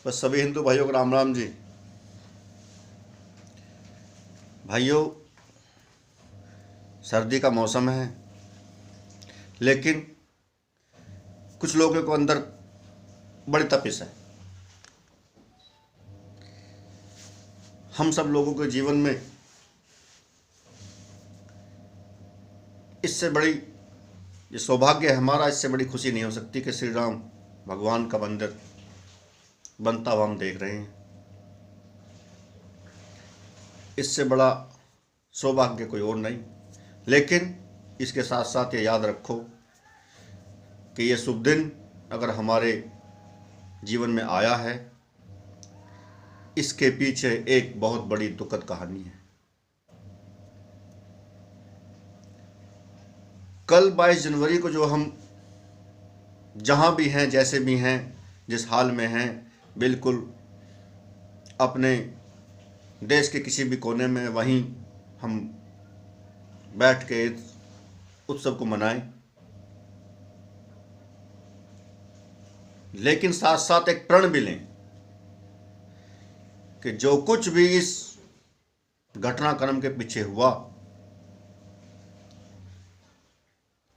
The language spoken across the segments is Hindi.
बस सभी हिंदू भाइयों को राम राम जी। भाइयों, सर्दी का मौसम है, लेकिन कुछ लोगों को अंदर बड़ी तपिश है। हम सब लोगों के जीवन में इससे बड़ी ये सौभाग्य है हमारा, इससे बड़ी खुशी नहीं हो सकती कि श्री राम भगवान का मंदिर बनता हुआ हम देख रहे हैं। इससे बड़ा सौभाग्य कोई और नहीं। लेकिन इसके साथ साथ ये याद रखो कि ये शुभ दिन अगर हमारे जीवन में आया है, इसके पीछे एक बहुत बड़ी दुखद कहानी है। कल 22 जनवरी को जो हम जहाँ भी हैं, जैसे भी हैं, जिस हाल में हैं, बिल्कुल अपने देश के किसी भी कोने में वहीं हम बैठ के इस उत्सव को मनाएं। लेकिन साथ साथ एक प्रण भी लें कि जो कुछ भी इस घटनाक्रम के पीछे हुआ,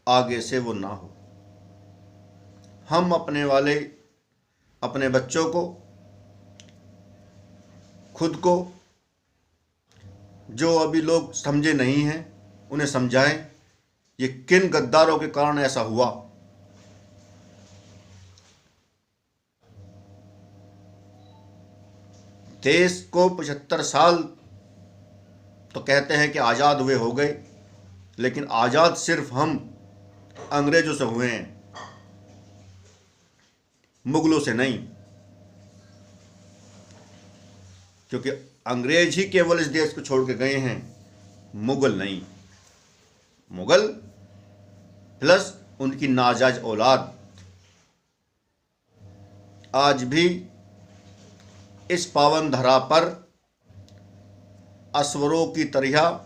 आगे से वो ना हो। हम अपने बच्चों को, खुद को, जो अभी लोग समझे नहीं हैं उन्हें समझाएं ये किन गद्दारों के कारण ऐसा हुआ। देश को 75 साल तो कहते हैं कि आज़ाद हुए हो गए, लेकिन आज़ाद सिर्फ हम अंग्रेजों से हुए हैं, मुगलों से नहीं। क्योंकि अंग्रेज ही केवल इस देश को छोड़ के गए हैं, मुगल नहीं। मुगल प्लस उनकी नाजायज औलाद आज भी इस पावन धरा पर असवरों की तरह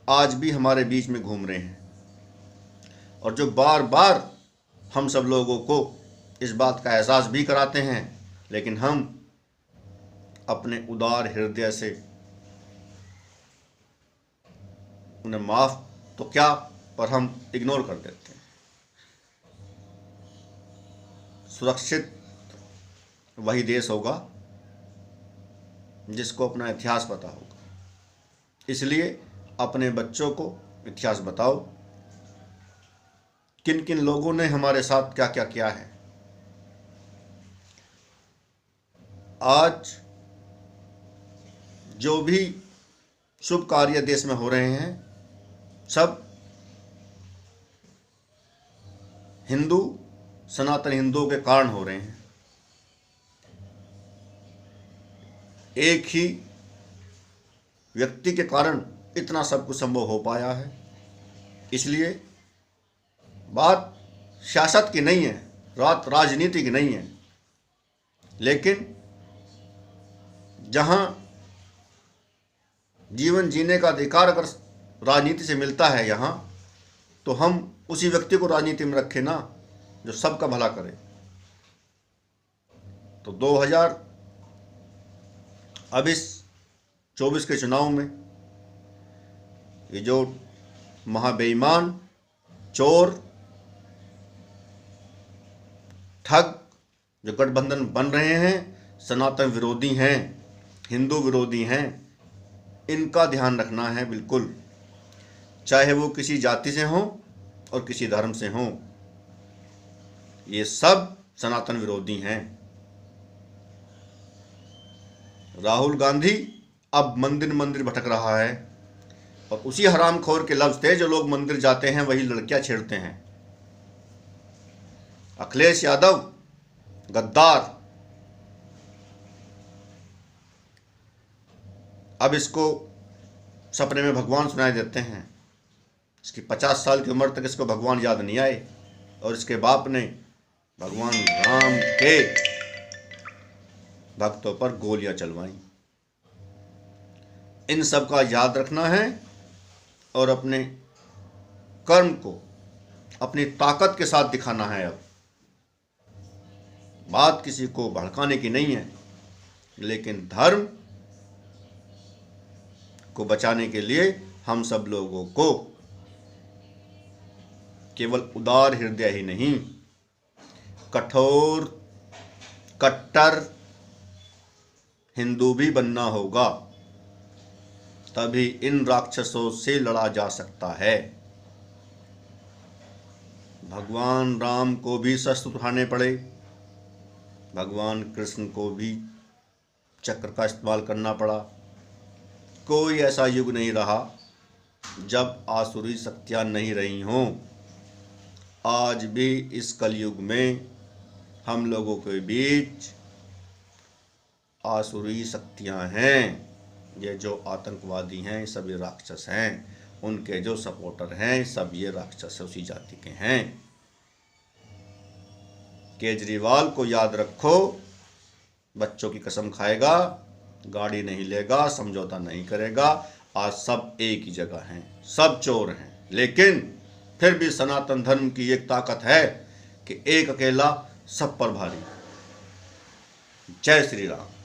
आज भी हमारे बीच में घूम रहे हैं, और जो बार बार हम सब लोगों को इस बात का एहसास भी कराते हैं, लेकिन हम अपने उदार हृदय से उन्हें माफ तो क्या, पर हम इग्नोर कर देते हैं। सुरक्षित वही देश होगा जिसको अपना इतिहास पता होगा। इसलिए अपने बच्चों को इतिहास बताओ, किन किन लोगों ने हमारे साथ क्या क्या किया है। आज जो भी शुभ कार्य देश में हो रहे हैं, सब हिंदू, सनातन हिंदुओं के कारण हो रहे हैं। एक ही व्यक्ति के कारण इतना सब कुछ संभव हो पाया है। इसलिए बात सियासत की नहीं है, राजनीति की नहीं है, लेकिन जहां जीवन जीने का अधिकार अगर राजनीति से मिलता है यहाँ, तो हम उसी व्यक्ति को राजनीति में रखें ना, जो सबका भला करे। तो 2000 अब इस 24 के चुनाव में ये जो महाबेईमान, चोर, ठग जो गठबंधन बन रहे हैं, सनातन विरोधी हैं, हिंदू विरोधी हैं, इनका ध्यान रखना है बिल्कुल। चाहे वो किसी जाति से हों और किसी धर्म से हों, ये सब सनातन विरोधी हैं। राहुल गांधी अब मंदिर मंदिर भटक रहा है, और उसी हरामखोर के लफ्ज थे जो लोग मंदिर जाते हैं वही लड़कियां छेड़ते हैं। अखिलेश यादव गद्दार, अब इसको सपने में भगवान सुनाई देते हैं। इसकी 50 साल की उम्र तक इसको भगवान याद नहीं आए, और इसके बाप ने भगवान राम के भक्तों पर गोलियां चलवाई। इन सब का याद रखना है और अपने कर्म को अपनी ताकत के साथ दिखाना है। अब बात किसी को भड़काने की नहीं है, लेकिन धर्म को बचाने के लिए हम सब लोगों को केवल उदार हृदय ही नहीं, कठोर कट्टर हिंदू भी बनना होगा, तभी इन राक्षसों से लड़ा जा सकता है। भगवान राम को भी शस्त्र उठाने पड़े, भगवान कृष्ण को भी चक्र का इस्तेमाल करना पड़ा। कोई ऐसा युग नहीं रहा जब आसुरी शक्तियाँ नहीं रही हों। आज भी इस कलयुग में हम लोगों के बीच आसुरी शक्तियाँ हैं। ये जो आतंकवादी हैं सब ये राक्षस हैं, उनके जो सपोर्टर हैं सब ये राक्षस उसी जाति के हैं। केजरीवाल को याद रखो, बच्चों की कसम खाएगा, गाड़ी नहीं लेगा, समझौता नहीं करेगा। आज सब एक ही जगह हैं, सब चोर हैं, लेकिन फिर भी सनातन धर्म की एक ताकत है कि एक अकेला सब पर भारी। जय श्री राम।